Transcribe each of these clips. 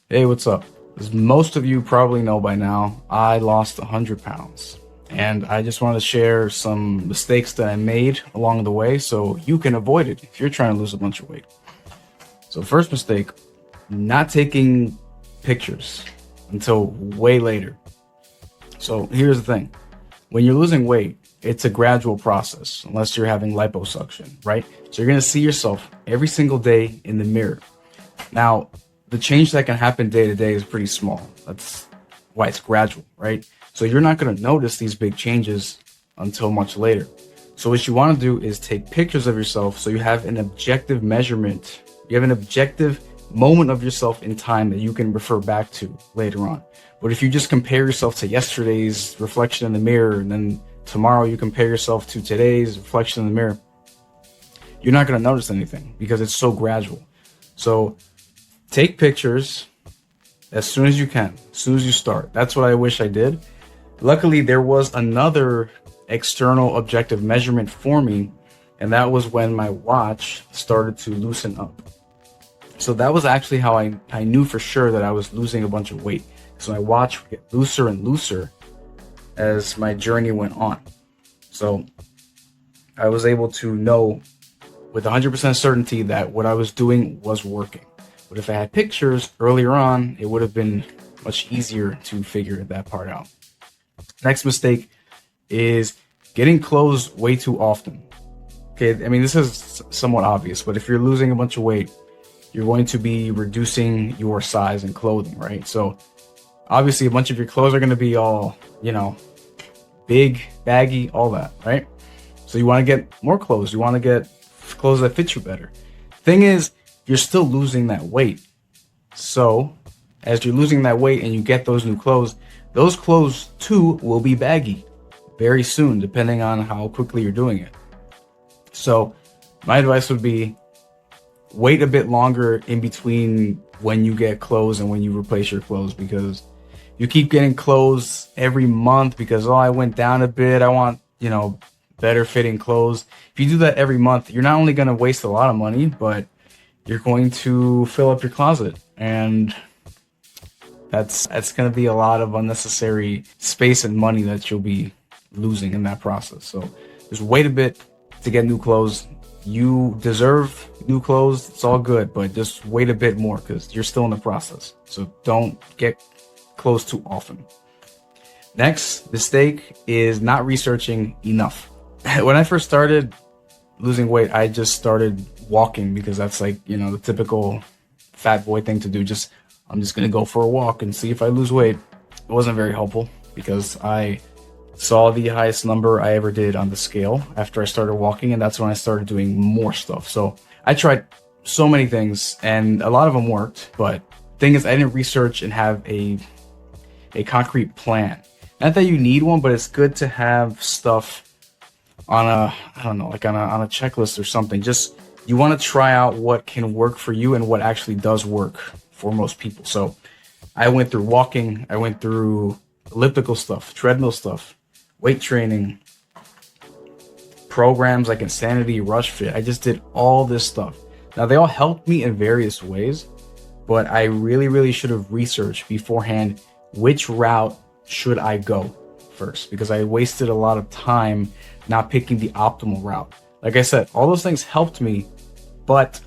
Hey, what's up? As most of you probably know by now, I lost 100 pounds. And I just wanted to share some mistakes that I made along the way so you can avoid it if you're trying to lose a bunch of weight. So, first mistake, not taking pictures until way later. So, here's the thing, when you're losing weight, it's a gradual process unless you're having liposuction, right? So, you're going to see yourself every single day in the mirror. Now, the change that can happen day to day is pretty small. That's why it's gradual, right? So you're not going to notice these big changes until much later. So what you want to do is take pictures of yourself so you have an objective measurement. You have an objective moment of yourself in time that you can refer back to later on. But if you just compare yourself to yesterday's reflection in the mirror and then tomorrow you compare yourself to today's reflection in the mirror, you're not going to notice anything because it's so gradual. So take pictures as soon as you can, as soon as you start. That's what I wish I did. Luckily, there was another external objective measurement for me, and that was when my watch started to loosen up. So that was actually how I knew for sure that I was losing a bunch of weight. So my watch would get looser and looser as my journey went on. So I was able to know with 100% certainty that what I was doing was working. But if I had pictures earlier on, it would have been much easier to figure that part out. Next mistake is getting clothes way too often. Okay, I mean, this is somewhat obvious, but if you're losing a bunch of weight, you're going to be reducing your size in clothing, right? So obviously a bunch of your clothes are going to be all, big, baggy, all that, right? So you want to get more clothes. You want to get clothes that fit you better. Thing is, you're still losing that weight. So as you're losing that weight and you get those those clothes too will be baggy very soon, depending on how quickly you're doing it. So my advice would be wait a bit longer in between when you get clothes and when you replace your clothes, because you keep getting clothes every month because, I went down a bit. I want, better fitting clothes. If you do that every month, you're not only going to waste a lot of money, but you're going to fill up your closet, and that's going to be a lot of unnecessary space and money that you'll be losing in that process. So just wait a bit to get new clothes. You deserve new clothes. It's all good, but just wait a bit more because you're still in the process. So don't get clothes too often. Next mistake is not researching enough. When I first started losing weight, I just started walking because that's the typical fat boy thing to do. I'm just gonna go for a walk and see if I lose weight. It wasn't very helpful because I saw the highest number I ever did on the scale after I started walking, and that's when I started doing more stuff. So I tried so many things and a lot of them worked, but thing is I didn't research and have a concrete plan. Not that you need one, but it's good to have stuff on a checklist or something. Just you want to try out what can work for you and what actually does work for most people. So I went through walking, I went through elliptical stuff, treadmill stuff, weight training, programs like Insanity, Rush Fit. I just did all this stuff. Now they all helped me in various ways, but I really, really should have researched beforehand which route should I go first, because I wasted a lot of time not picking the optimal route. Like I said, all those things helped me, but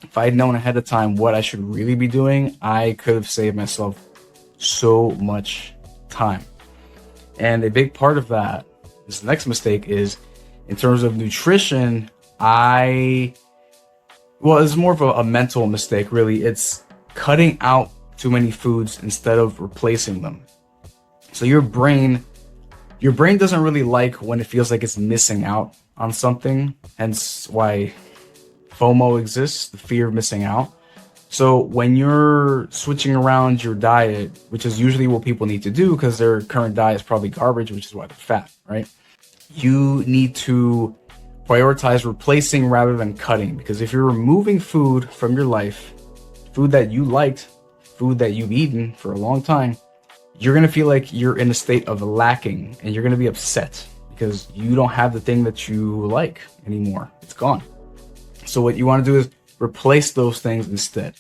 if I had known ahead of time what I should really be doing, I could have saved myself so much time. And a big part of that, this next mistake, is in terms of nutrition, it's more of a mental mistake, really. It's cutting out too many foods instead of replacing them. So your brain doesn't really like when it feels like it's missing out on something, hence why FOMO exists, the fear of missing out. So when you're switching around your diet, which is usually what people need to do because their current diet is probably garbage, which is why they're fat, right? You need to prioritize replacing rather than cutting, because if you're removing food from your life, food that you liked, food that you've eaten for a long time, you're going to feel like you're in a state of lacking, and you're going to be upset because you don't have the thing that you like anymore. It's gone. So what you want to do is replace those things instead.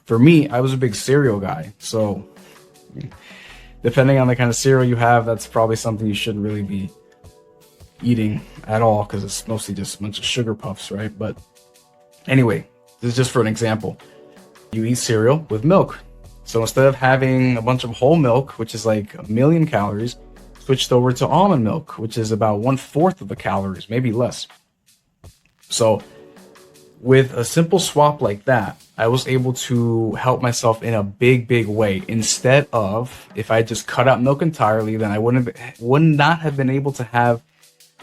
For me, I was a big cereal guy. So depending on the kind of cereal you have, that's probably something you shouldn't really be eating at all, because it's mostly just a bunch of sugar puffs, right? But anyway, this is just for an example. You eat cereal with milk. So instead of having a bunch of whole milk, which is like 1,000,000 calories, switched over to almond milk, which is about 1/4 of the calories, maybe less. So with a simple swap like that, I was able to help myself in a big, big way. Instead of, if I just cut out milk entirely, then I would not have been able to have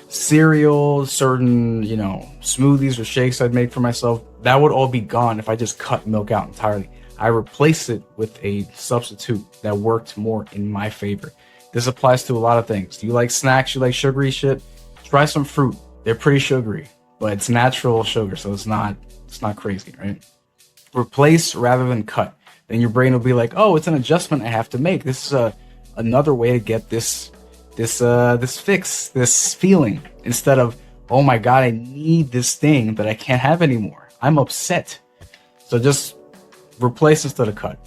cereal, certain, smoothies or shakes I'd make for myself. That would all be gone if I just cut milk out entirely. I replaced it with a substitute that worked more in my favor. This applies to a lot of things. Do you like snacks? You like sugary shit? Try some fruit. They're pretty sugary, but it's natural sugar, so it's not crazy, right? Replace rather than cut. Then your brain will be like, oh, it's an adjustment I have to make. This is another way to get this fix, this feeling, instead of, oh my God, I need this thing that I can't have anymore. I'm upset. So just replace instead of cut.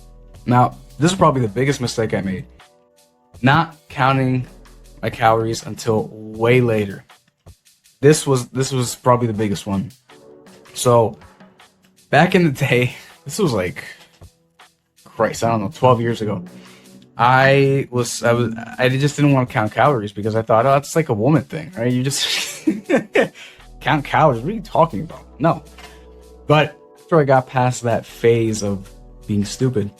Now, this is probably the biggest mistake I made. Not counting my calories until way later. This was probably the biggest one. So back in the day, this was like, Christ, I don't know, 12 years ago. I just didn't want to count calories because I thought, oh, it's like a woman thing, right? You just count calories. What are you talking about? No. But after I got past that phase of being stupid,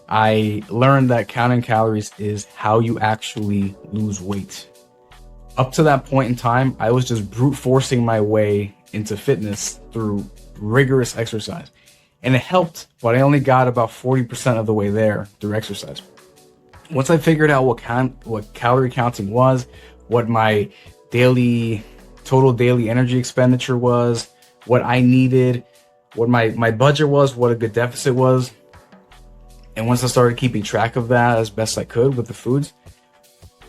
I learned that counting calories is how you actually lose weight. Up to that point in time, I was just brute forcing my way into fitness through rigorous exercise. And it helped, but I only got about 40% of the way there through exercise. Once I figured out what calorie counting was, what my total daily energy expenditure was, what I needed, what my budget was, what a good deficit was, and once I started keeping track of that as best I could with the foods,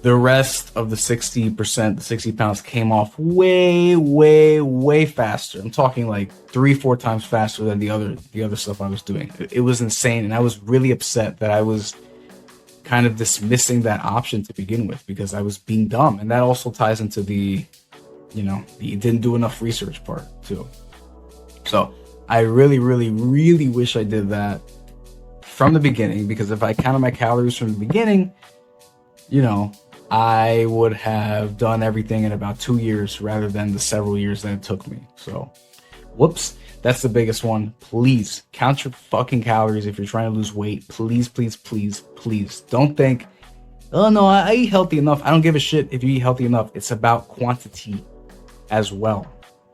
the rest of the 60%, the 60 pounds came off way, way, way faster. I'm talking like 3-4 times faster than the other stuff I was doing. It was insane, and I was really upset that I was kind of dismissing that option to begin with because I was being dumb. And that also ties into the didn't do enough research part too. So I really, really, really wish I did that from the beginning, because if I counted my calories from the beginning, I would have done everything in about 2 years rather than the several years that it took me. So, whoops, that's the biggest one. Please count your fucking calories if you're trying to lose weight. Please, please, please, please. Don't think, oh no, I eat healthy enough. I don't give a shit if you eat healthy enough. It's about quantity as well.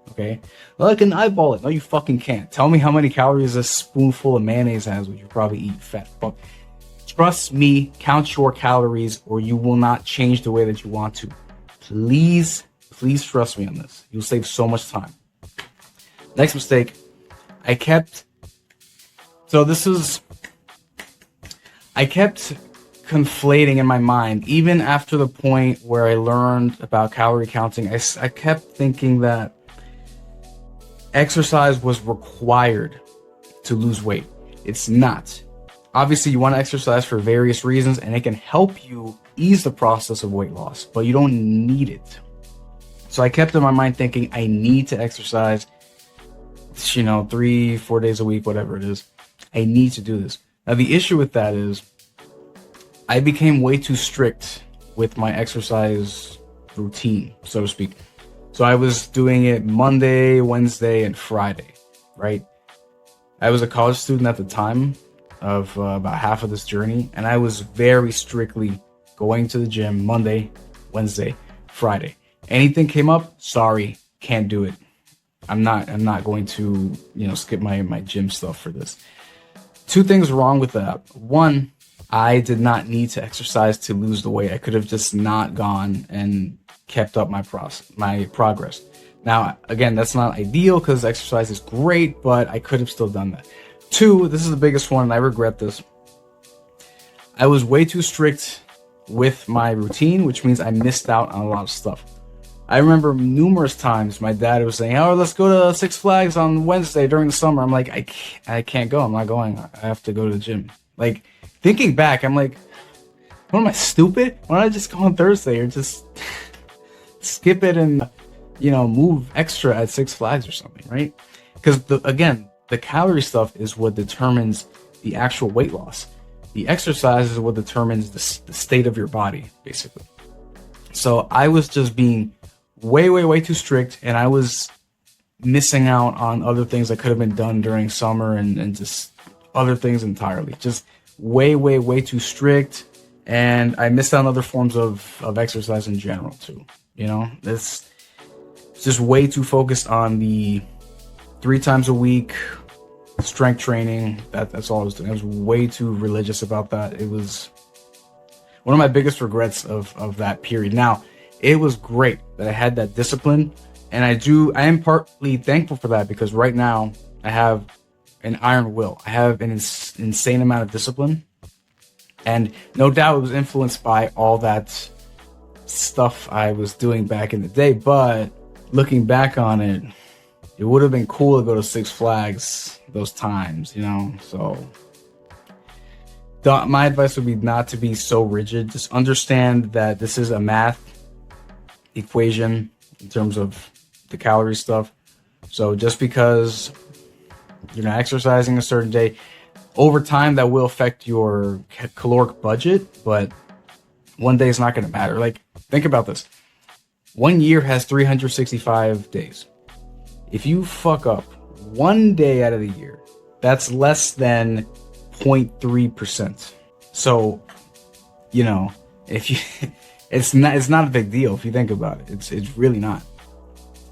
Okay? Well, I can eyeball it. No, you fucking can't. Tell me how many calories a spoonful of mayonnaise has, which you probably eat, fat fuck. Trust me, count your calories or you will not change the way that you want to. Please, please trust me on this. You'll save so much time. Next mistake, I kept conflating in my mind, even after the point where I learned about calorie counting. I kept thinking that exercise was required to lose weight. It's not. Obviously, you want to exercise for various reasons, and it can help you ease the process of weight loss, but you don't need it. So I kept in my mind thinking I need to exercise, 3-4 days a week, whatever it is. I need to do this. Now, the issue with that is I became way too strict with my exercise routine, so to speak. So I was doing it Monday, Wednesday, and Friday, right? I was a college student at the time of about half of this journey, and I was very strictly going to the gym Monday, Wednesday, Friday. Anything came up, sorry, can't do it. I'm not going to skip my gym stuff for this. Two things wrong with that. One, I did not need to exercise to lose the weight. I could have just not gone and kept up my progress. Now, again, that's not ideal because exercise is great, but I could have still done that. Two, this is the biggest one, and I regret this. I was way too strict with my routine, which means I missed out on a lot of stuff. I remember numerous times my dad was saying, "Oh, let's go to Six Flags on Wednesday during the summer." I'm like, I can't go. I'm not going. I have to go to the gym. Like, thinking back, I'm like, what am I, stupid? Why don't I just go on Thursday or just skip it and, move extra at Six Flags or something, right? Because again, the calorie stuff is what determines the actual weight loss. The exercise is what determines the state of your body, basically. So I was just being way, way, way too strict, and I was missing out on other things that could have been done during summer and just other things entirely. Just way, way, way too strict, and I missed out on other forms of exercise in general too. It's just way too focused on the 3 times a week strength training. That's all I was doing. I was way too religious about that. It was one of my biggest regrets of that period. Now, it was great that I had that discipline, and I am partly thankful for that, because right now I have an iron will. I have an insane amount of discipline, and no doubt it was influenced by all that stuff I was doing back in the day. But looking back on it, it would have been cool to go to Six Flags those times, so my advice would be not to be so rigid. Just understand that this is a math equation in terms of the calorie stuff. So just because you're not exercising a certain day, over time that will affect your caloric budget, but one day is not going to matter. Like, think about this. 1 year has 365 days. If you fuck up 1 day out of the year, that's less than 0.3%. So, if you, it's not a big deal if you think about it. It's really not.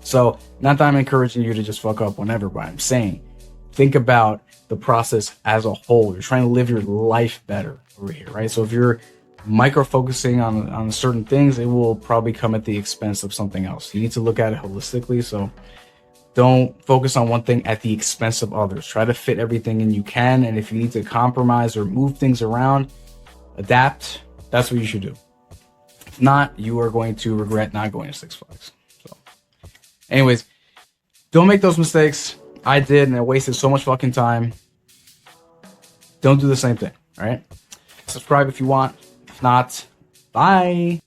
So, not that I'm encouraging you to just fuck up whenever, but I'm saying, think about the process as a whole. You're trying to live your life better over here, right? So if you're micro-focusing on certain things, it will probably come at the expense of something else. You need to look at it holistically. So don't focus on one thing at the expense of others. Try to fit everything in you can. And if you need to compromise or move things around, adapt, that's what you should do. If not, you are going to regret not going to Six Flags. So anyways, don't make those mistakes. I did, and I wasted so much fucking time. Don't do the same thing, all right? Subscribe if you want. If not, bye.